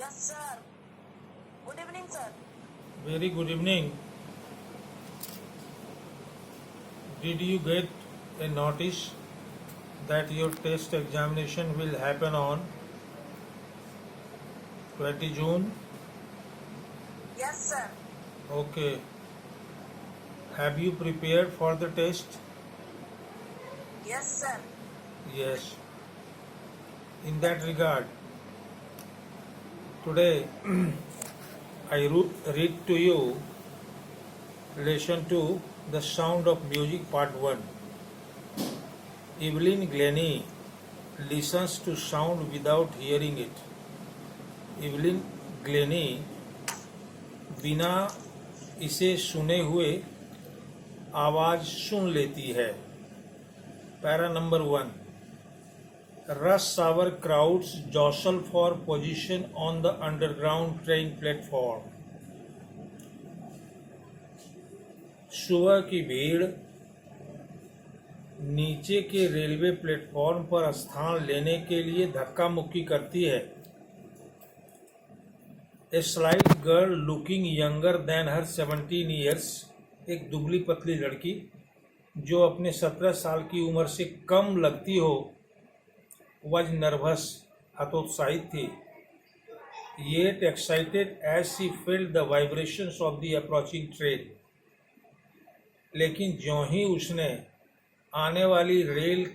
Yes, sir. Good evening, sir. Very good evening. Did you get a notice that your test examination will happen on 20 June? Yes, sir. Okay. Have you prepared for the test? Yes, sir. Yes. In that regard, today I read to you relation to The Sound of Music Part 1. Evelyn Glennie listens to sound without hearing it. Evelyn Glennie बिना इसे सुने हुए आवाज सुन लेती है. Para number 1. Rush hour crowds jostle for position on the underground train platform. सुबह की भीड़ नीचे के रेलवे प्लेटफॉर्म पर स्थान लेने के लिए धक्का मुक्की करती है. A slight girl looking younger than her 17 years, एक दुबली पतली लड़की जो अपने 17 साल की उम्र से कम लगती हो, was nervous, हतोत्साहित थी. Yet excited as she felt the vibrations of the approaching train. लेकिन ज्यों ही उसने आने वाली रेल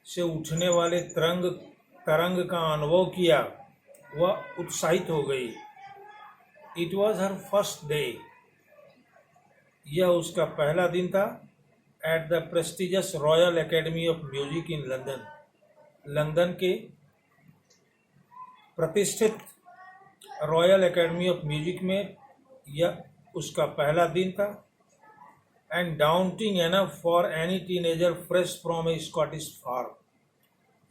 से उठने वाले तरंग का अनुभव किया, वह उत्साहित हो गई. It was her first day. यह उसका पहला दिन था at the prestigious royal academy of music in London. London के प्रतिष्ठित रॉयल एकेडमी ऑफ म्यूजिक में यह उसका पहला दिन था. And daunting enough for any teenager fresh from a Scottish farm.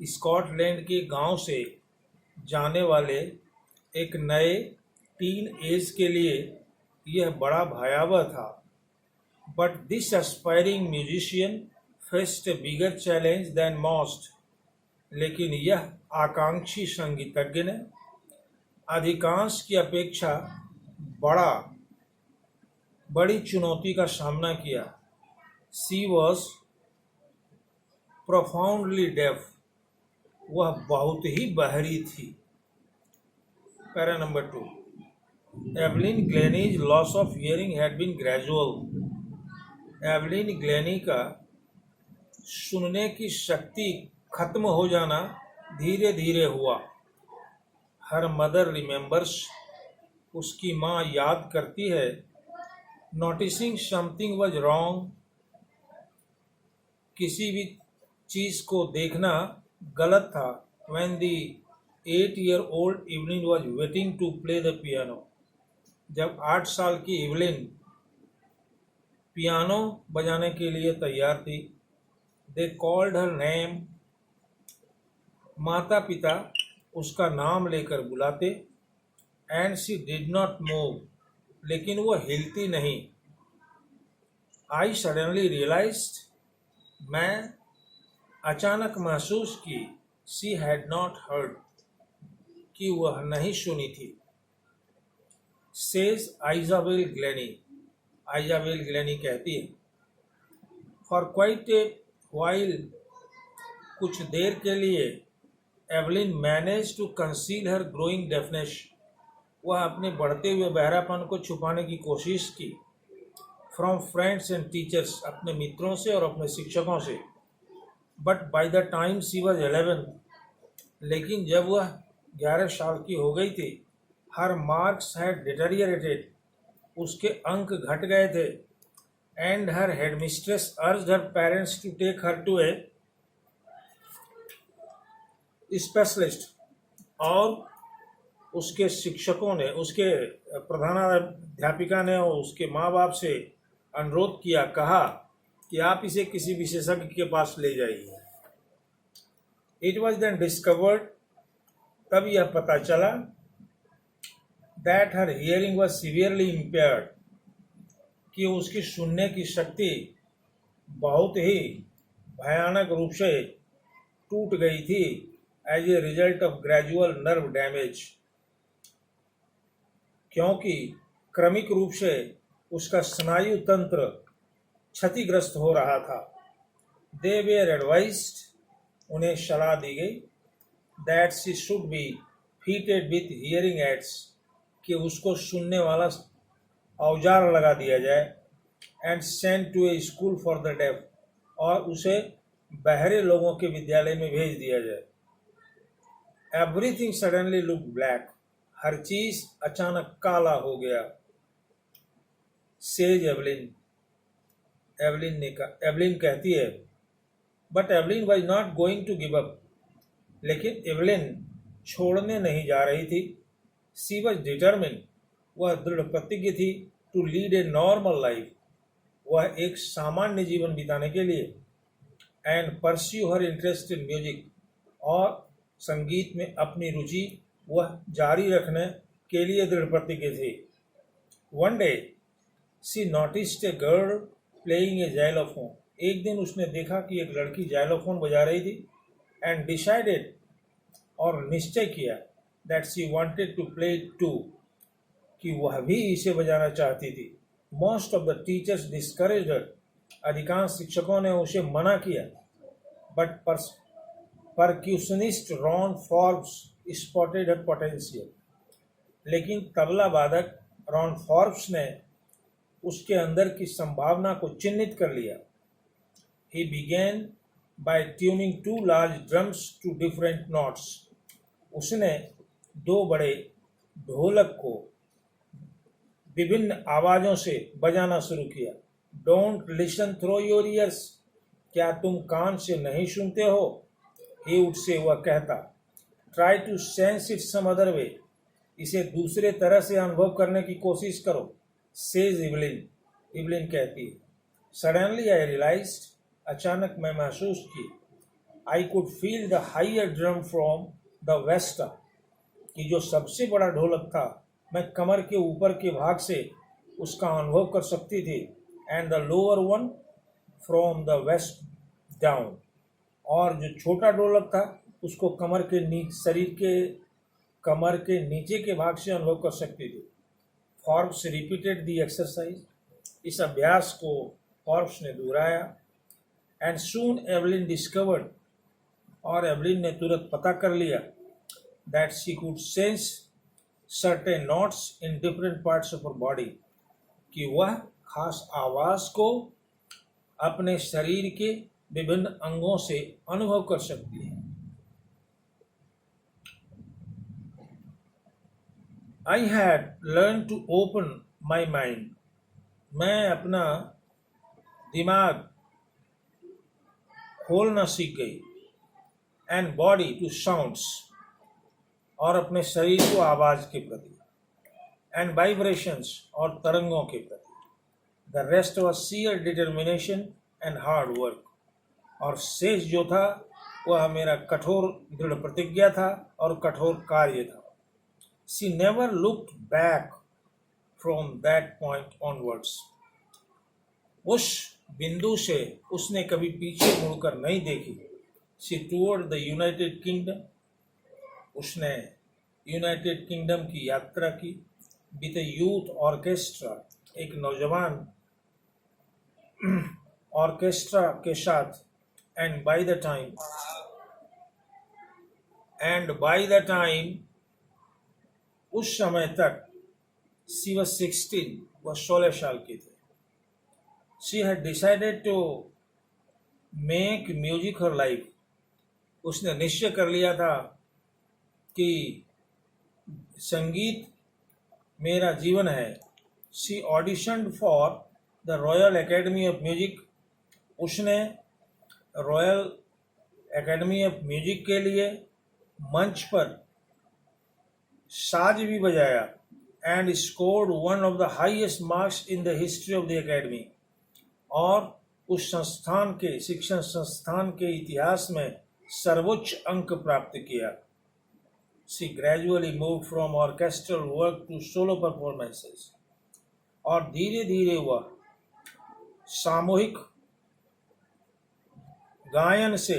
Scotland के गांव से जाने वाले एक नए टीन एज के लिए यह बड़ा भयावह था. But this aspiring musician faced a bigger challenge than most. लेकिन यह आकांक्षी संगीतज्ञ ने अधिकांश की अपेक्षा बड़ी चुनौती का सामना किया. She was profoundly deaf. वह बहुत ही बहरी थी. Para number 2. Evelyn Glennie's loss of hearing had been gradual. Evelyn Glennie का सुनने की शक्ति खत्म हो जाना धीरे धीरे हुआ. Her mother remembers. उसकी माँ याद करती है. Noticing something was wrong. किसी भी चीज को देखना गलत था. When the 8-year-old Evelyn was waiting to play the piano. जब 8 साल की इवलिन पियानो बजाने के लिए तैयार थी. They called her name. माता पिता उसका नाम लेकर बुलाते. And she did not move. लेकिन वह हिलती नहीं. I suddenly realized. मैं अचानक महसूस की. She had not heard. कि वह नहीं सुनी थी. Says Isabel Glennie. Isabel Glennie कहती है. For quite a while. कुछ देर के लिए Evelyn manage to conceal her growing deafness. वह अपने बढ़ते हुए बहरापन को छुपाने की कोशिश की. From friends and teachers. अपने मित्रों से और अपने शिक्षकों से. But by the time she was 11. लेकिन जब वह 11 साल की हो गई थी, हर मार्क्स हैड डिटेरियरेटेड. उसके अंक घट गए थे. And her headmistress urged her parents to take her to a specialist. और उसके शिक्षकों ने, उसके प्रधानाध्यापिका ने और उसके माँ बाप से अनुरोध किया, कहा कि आप इसे किसी विशेषज्ञ के पास ले जाइए. It was then discovered. तब यह पता चला that her hearing was severely impaired. कि उसकी सुनने की शक्ति बहुत ही भयानक रूप से टूट गई थी as a result of gradual nerve damage. क्योंकि क्रमिक रूप से उसका स्नायु तंत्र क्षतिग्रस्त हो रहा था। दे वेयर एडवाइज्ड, उन्हें सलाह दी गई, that she should be fitted with hearing aids, कि उसको सुनने वाला औजार लगा दिया जाए, and sent to a school for the deaf, और उसे बहरे लोगों के विद्यालय में भेज दिया जाए। एवरीथिंग सडनली लुक ब्लैक, हर चीज अचानक काला हो गया। सेज एवलिन, एवलिन कहती है, but Evelyn was not going to give up, लेकिन एवलिन छोड़ने नहीं जा रही थी। सी वॉज डिटर्मिन, वह दृढ़ प्रतिज्ञ थी, to lead a normal life, वह एक सामान्य जीवन बिताने के लिए, and pursue her interest in music, और संगीत में अपनी रुचि वह जारी रखने के लिए दृढ़ प्रतिज्ञ थी। One day she noticed a girl playing a xylophone, एक दिन उसने देखा कि एक लड़की जाइलोफोन बजा रही थी, एंड डिसाइडेड, और निश्चय किया, that she wanted to play it too, कि वह भी इसे बजाना चाहती थी। Most of the teachers discouraged her, अधिकांश शिक्षकों ने उसे मना किया, but percussionist Ron Forbes spotted her potential, लेकिन तबला वादक रॉन फॉर्ब्स ने उसके अंदर की संभावना को चिन्हित कर लिया। He began by tuning two large drums to different notes. उसने दो बड़े ढोलक को विभिन्न आवाजों से बजाना शुरू किया। Don't listen through your ears, क्या तुम कान से नहीं सुनते हो? He would say, वह कहता। Try to sense it some other way, इसे दूसरे तरह से अनुभव करने की कोशिश करो। Says Evelyn, Evelyn कहती है। Suddenly I realized, अचानक मैं महसूस की, I could feel the higher drum from the vesta, कि जो सबसे बड़ा ढोलक था मैं कमर के ऊपर के भाग से उसका अनुभव कर सकती थी, and the lower one from the waist down, और जो छोटा ढोलक था उसको कमर के नीचे के भाग से अनुभव कर सकती थी। फॉर्ब्स रिपीटेड द एक्सरसाइज, इस अभ्यास को फॉर्ब्स ने दोहराया, एंड सून एवलिन डिस्कवर्ड, और एवलिन ने तुरंत पता कर लिया, that she could sense certain notes in different parts of her body, कि वह खास आवाज को अपने शरीर के विभिन्न अंगों से अनुभव कर सकती है। I had learned to open my mind, मैं अपना दिमाग खोलना सीख गई, and body to sounds, और अपने शरीर को आवाज के प्रति, and vibrations, और तरंगों के प्रति। The rest was sheer determination and hard work, और शेष जो था वह मेरा कठोर दृढ़ प्रतिज्ञा था और कठोर कार्य था। She never looked back from that point onwards, उस बिंदु से उसने कभी पीछे मुड़कर नहीं देखी। She toured the United Kingdom, उसने यूनाइटेड किंगडम की यात्रा की। विद a youth orchestra, एक नौजवान ऑर्केस्ट्रा के साथ, and by the time उस समय तक she was 16, वह 16 साल की थी। She had decided to make music her life, उसने निश्चय कर लिया था कि संगीत मेरा जीवन है। She auditioned for the Royal Academy of Music, उसने रॉयल एकेडमी ऑफ म्यूजिक के लिए मंच पर साज भी बजाया, and scored one of the highest marks in the history of the academy, और उस संस्थान के शिक्षण संस्थान के इतिहास में सर्वोच्च अंक प्राप्त किया। She gradually moved from orchestral work to solo performances, और धीरे धीरे वह सामूहिक गायन से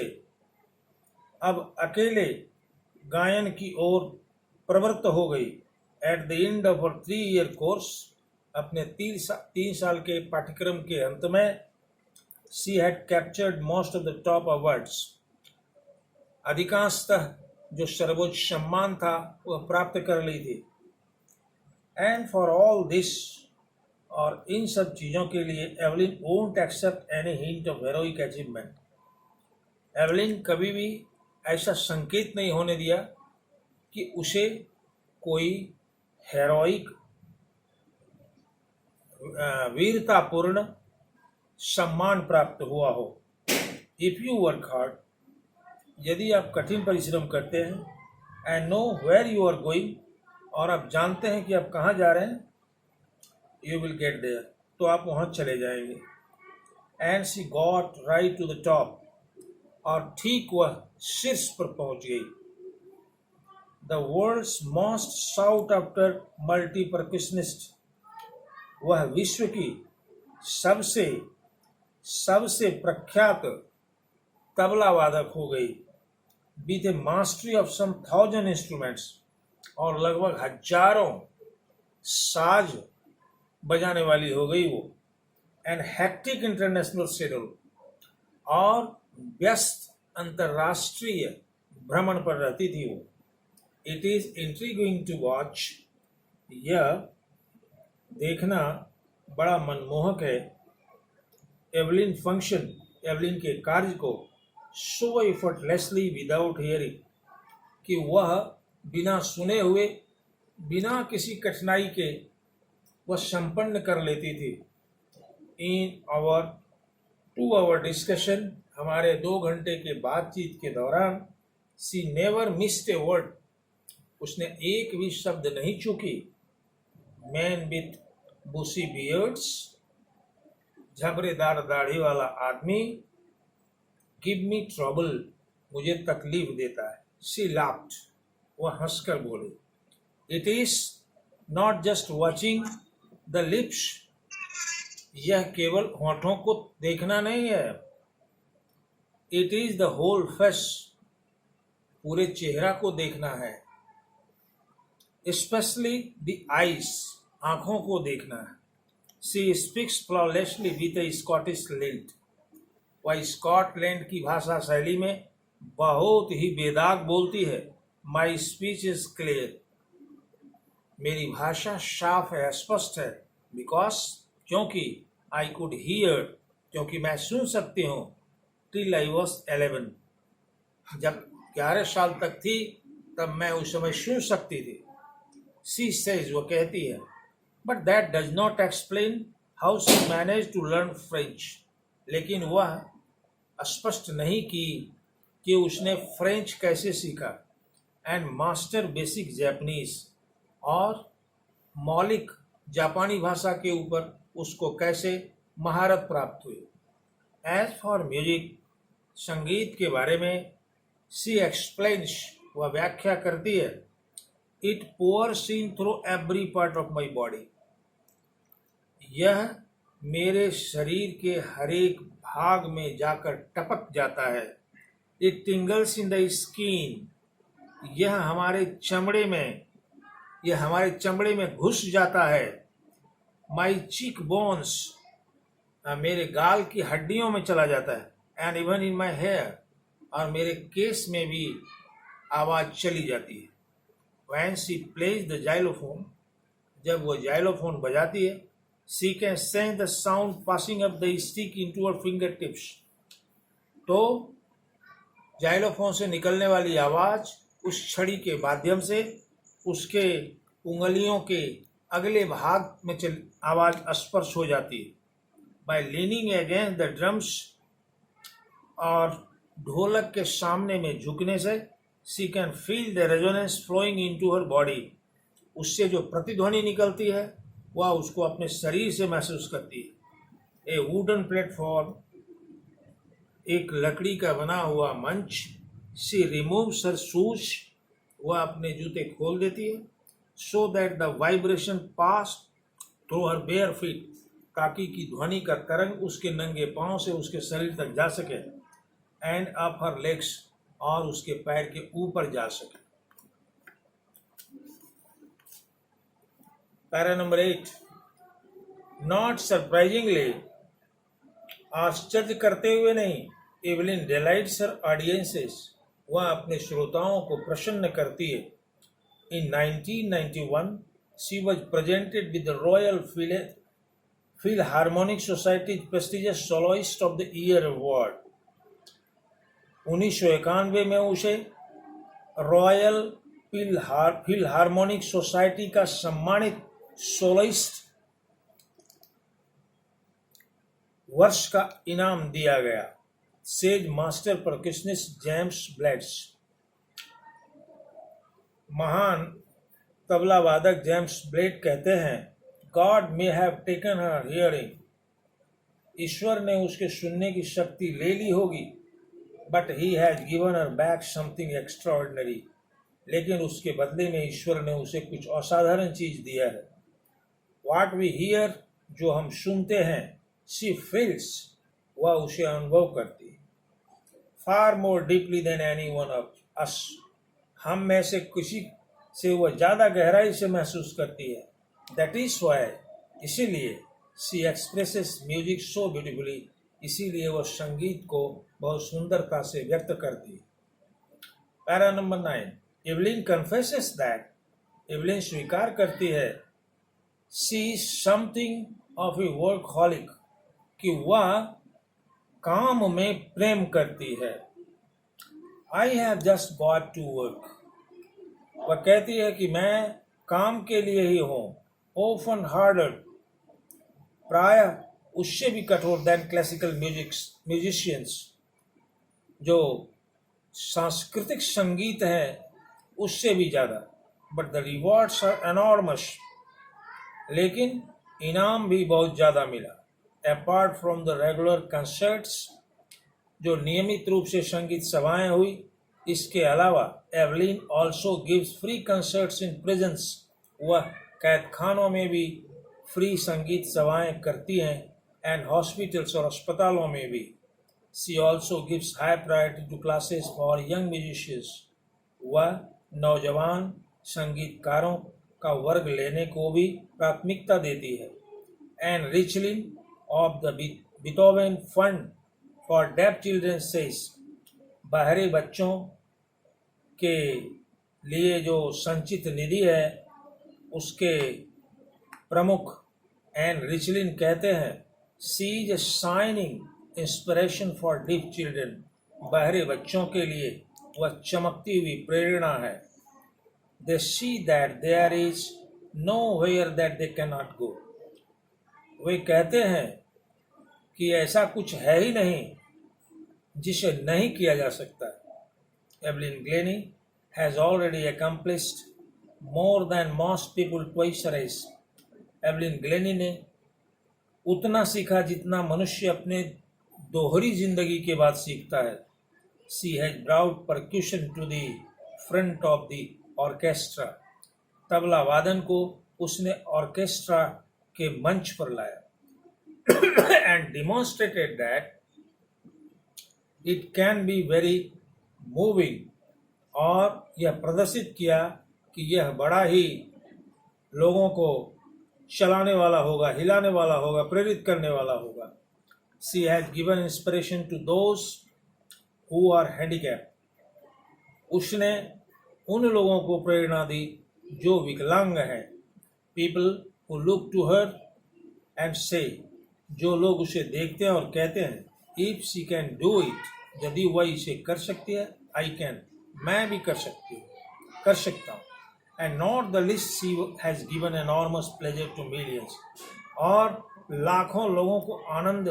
अब अकेले गायन की ओर प्रवृत्त हो गई। At the end of a 3-year course, अपने 3 साल के पाठ्यक्रम के अंत में, she had captured most of the top awards, अधिकांशतः जो सर्वोच्च सम्मान था वह प्राप्त कर ली थी। एंड फॉर ऑल दिस, और इन सब चीज़ों के लिए Evelyn won't accept any hint of heroic achievement. Evelyn कभी भी ऐसा संकेत नहीं होने दिया कि उसे कोई हेरोइक वीरतापूर्ण सम्मान प्राप्त हुआ हो। इफ़ यू वर्क हार्ड, यदि आप कठिन परिश्रम करते हैं, and know where you are going, और आप जानते हैं कि आप कहाँ जा रहे हैं, यू विल गेट देयर, तो आप वहाँ चले जाएंगे। And she got right to the top, और ठीक वह शीर्ष पर पहुँच गई। The world's most sought after multipercussionist, वह विश्व की सबसे प्रख्यात तबला वादक हो गई। With a mastery of some 1000 instruments, और लगभग हजारों साज बजाने वाली हो गई वो। एंड हैक्टिक इंटरनेशनल शेड्यूल, और व्यस्त अंतर्राष्ट्रीय भ्रमण पर रहती थी वो। It is intriguing to watch, यह देखना बड़ा मनमोहक है। एवलिन फंक्शन, एवलिन के कार्य को सो एफर्टलेसली विदाउट हियरिंग, कि वह बिना सुने हुए, बिना किसी कठिनाई के वह संपन्न कर लेती थी। इन आवर 2 आवर डिस्कशन, हमारे 2 घंटे के बातचीत के दौरान, सी नेवर मिस्ड ए वर्ड, उसने एक भी शब्द नहीं चूकी। मैन विथ बुशी बियर्ड्स, झबरेदार दाढ़ी वाला आदमी, गिव मी ट्रबल, मुझे तकलीफ देता है। शी लाफ्ड, वह हंसकर बोली। It is not just watching the lips, यह केवल होठों को देखना नहीं है। It is the whole face, पूरे चेहरा को देखना है। स्पेशली द आईज, आंखों को देखना है। She speaks flawlessly with a Scottish lilt, वह स्कॉटलैंड की भाषा शैली में बहुत ही बेदाग बोलती है। माई स्पीच इज क्लियर, मेरी भाषा साफ है, स्पष्ट है। बिकॉज, क्योंकि, आई कुड हियर, क्योंकि मैं सुन सकती हूँ। टिल आई वॉज 11, जब 11 साल तक थी तब मैं उस समय सुन सकती थी। सी सेज, वो कहती है। But that does not explain how she manage to learn French, लेकिन वह स्पष्ट नहीं की कि उसने फ्रेंच कैसे सीखा। एंड मास्टर बेसिक जैपनीज, और मौलिक जापानी भाषा के ऊपर उसको कैसे महारत प्राप्त हुई। एज फॉर म्यूजिक, संगीत के बारे में, सी एक्सप्लेन्स, वह व्याख्या करती है। It pores in through every part of my body, यह मेरे शरीर के हर एक भाग में जाकर टपक जाता है। इट टिंगल्स इन द स्किन, यह हमारे चमड़े में घुस जाता है। माई चीक बोन्स, मेरे गाल की हड्डियों में चला जाता है। And even in my hair, और मेरे केस में भी आवाज़ चली जाती है। When she plays the xylophone, जब वो जाइलोफोन बजाती है, she can sense the sound passing up the stick into her finger tips, तो जाइलोफोन से निकलने वाली आवाज़ उस छड़ी के माध्यम से उसके उंगलियों के अगले भाग में आवाज़ स्पर्श हो जाती है। By leaning against the drums, और ढोलक के सामने में झुकने से, she can feel the resonance flowing into her body, उससे जो प्रतिध्वनि निकलती है वह उसको अपने शरीर से महसूस करती है। ए वुडन प्लेटफॉर्म, एक लकड़ी का बना हुआ मंच। शी रिमूव्स हर शूज, वह अपने जूते खोल देती है। So that the vibration pass through her bare feet, ताकि की ध्वनि का तरंग उसके नंगे पांव से उसके शरीर तक जा सके। एंड अप हर लेग्स, और उसके पैर के ऊपर जा सके। पैरा नंबर 8, नॉट सरप्राइजिंगली, आश्चर्य करते हुए नहीं, एवलिन डिलाइट्स हर ऑडियंसेस, वह अपने श्रोताओं को प्रसन्न करती है। इन 1991 she was presented with the royal Philharmonic society prestigious soloist of the year award. 1991 में उसे रॉयल फिलहार्मोनिक सोसाइटी का सम्मानित सोलोइस्ट वर्ष का इनाम दिया गया। Says master percussionist James Blades, महान तबला वादक जेम्स ब्लेड कहते हैं, God may have taken her hearing, ईश्वर ने उसके सुनने की शक्ति ले ली होगी, but he has given her back something extraordinary, लेकिन उसके बदले में ईश्वर ने उसे कुछ असाधारण चीज दिया है। व्हाट वी हियर, जो हम सुनते हैं, शी फील्स, वह उसे अनुभव करती है। Far more deeply than any one of us, हम में से किसी से वह ज्यादा गहराई से महसूस करती है। दैट इज वाई, इसीलिए she expresses music so beautifully, इसीलिए वह संगीत को बहुत सुंदरता से व्यक्त करती है। Para number 9, Evelyn confesses that, Evelyn स्वीकार करती है, she is something of a workaholic, कि वह काम में प्रेम करती है। I have just got to work, वह कहती है कि मैं काम के लिए ही हूँ। ऑफन हार्डर, प्राय उससे भी कठोर देन क्लासिकल म्यूजिशियंस, जो सांस्कृतिक संगीत है उससे भी ज़्यादा। But the rewards are enormous, लेकिन इनाम भी बहुत ज़्यादा मिला। Apart from the regular concerts, जो नियमित रूप से संगीत सभाएं हुई, इसके अलावा Evelyn also gives free concerts in prisons, वह कैदखानों में भी फ्री संगीत सभाएं करती हैं, एंड हॉस्पिटल्स और अस्पतालों में भी। She also gives high priority to classes for young musicians, वह नौजवान संगीतकारों का वर्ग लेने को भी प्राथमिकता देती है। And रिचलिन of the Beethoven fund for def children says, बहरे बच्चों के लिए जो संचित निधि है उसके प्रमुख एंड रिचलिन कहते हैं, she is a shining inspiration for deaf children, बहरे बच्चों के लिए वह चमकती हुई प्रेरणा है। They see that there is nowhere that they can not go, वे कहते हैं कि ऐसा कुछ है ही नहीं जिसे नहीं किया जा सकता। Evelyn Glenny has already accomplished more than most people twice a race, Evelyn Glenny ने उतना सीखा जितना मनुष्य अपने दोहरी जिंदगी के बाद सीखता है। She has brought percussion to the front of the orchestra, तबला वादन को उसने ऑर्केस्ट्रा के मंच पर लाया। And demonstrated that it can be very moving, और यह प्रदर्शित किया कि यह बड़ा ही लोगों को चलाने वाला होगा, हिलाने वाला होगा, प्रेरित करने वाला होगा। She has given inspiration to those who are handicap, उसने उन लोगों को प्रेरणा दी जो विकलांग हैं। People who look to her and say, जो लोग उसे देखते हैं और कहते हैं, if she can do it, यदि वह इसे कर सकती है, आई कैन, मैं भी कर सकता हूँ। And not the list, she has given enormous pleasure to millions, और लाखों लोगों को आनंद,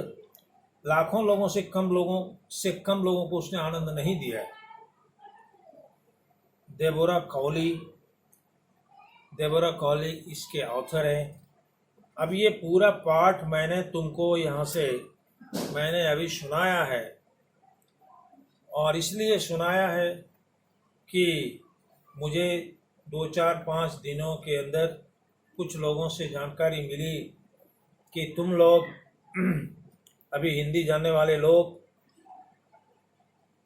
लाखों लोगों से कम लोगों को उसने आनंद नहीं दिया है। देबोरा कॉली इसके ऑथर हैं। अब ये पूरा पाठ मैंने तुमको यहाँ से मैंने अभी सुनाया है, और इसलिए सुनाया है कि मुझे 2-4-5 दिनों के अंदर कुछ लोगों से जानकारी मिली कि तुम लोग अभी हिंदी जानने वाले लोग,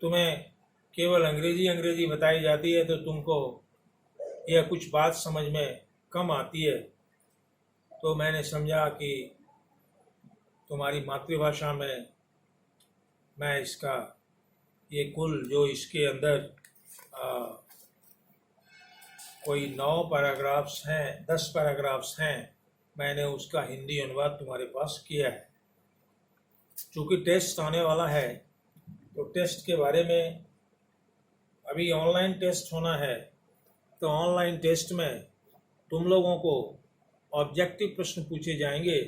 तुम्हें केवल अंग्रेजी बताई जाती है तो तुमको यह कुछ बात समझ में कम आती है। तो मैंने समझा कि तुम्हारी मातृभाषा में मैं इसका ये कुल जो इसके अंदर कोई 9 पैराग्राफ्स हैं, 10 पैराग्राफ्स हैं, मैंने उसका हिंदी अनुवाद तुम्हारे पास किया है। चूँकि टेस्ट आने वाला है तो टेस्ट के बारे में, अभी ऑनलाइन टेस्ट होना है तो ऑनलाइन टेस्ट में तुम लोगों को ऑब्जेक्टिव प्रश्न पूछे जाएंगे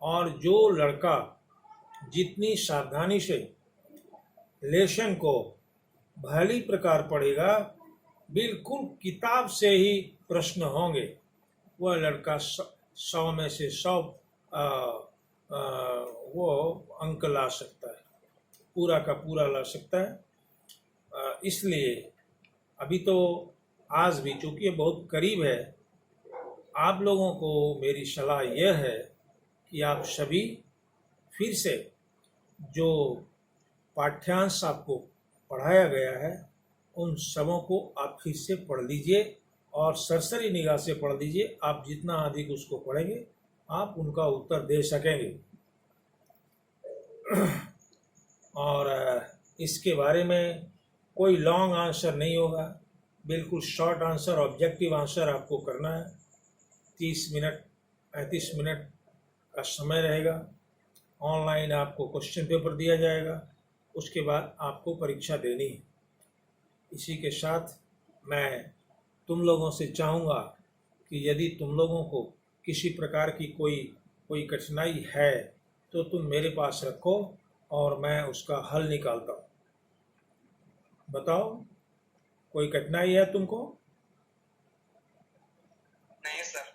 और जो लड़का जितनी सावधानी से लेसन को भली प्रकार पढ़ेगा, बिल्कुल किताब से ही प्रश्न होंगे, वह लड़का 100 में से 100 वो अंक ला सकता है, पूरा का पूरा ला सकता है। इसलिए अभी तो आज भी चूँकि ये बहुत करीब है, आप लोगों को मेरी सलाह यह है कि आप सभी फिर से जो पाठ्यांश आपको पढ़ाया गया है उन सबों को आप फिर से पढ़ लीजिए और सरसरी निगाह से पढ़ लीजिए। आप जितना अधिक उसको पढ़ेंगे आप उनका उत्तर दे सकेंगे। और इसके बारे में कोई लॉन्ग आंसर नहीं होगा, बिल्कुल शॉर्ट आंसर, ऑब्जेक्टिव आंसर आपको करना है। 30 मिनट 35 मिनट का समय रहेगा। ऑनलाइन आपको क्वेश्चन पेपर दिया जाएगा, उसके बाद आपको परीक्षा देनी है। इसी के साथ मैं तुम लोगों से चाहूँगा कि यदि तुम लोगों को किसी प्रकार की कोई कठिनाई है तो तुम मेरे पास रखो और मैं उसका हल निकालता हूँ। बताओ, कोई कठिनाई है तुमको? नहीं सर।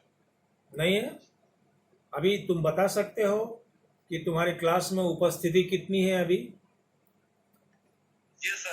नहीं है? अभी तुम बता सकते हो कि तुम्हारे क्लास में उपस्थिति कितनी है अभी? जी सर।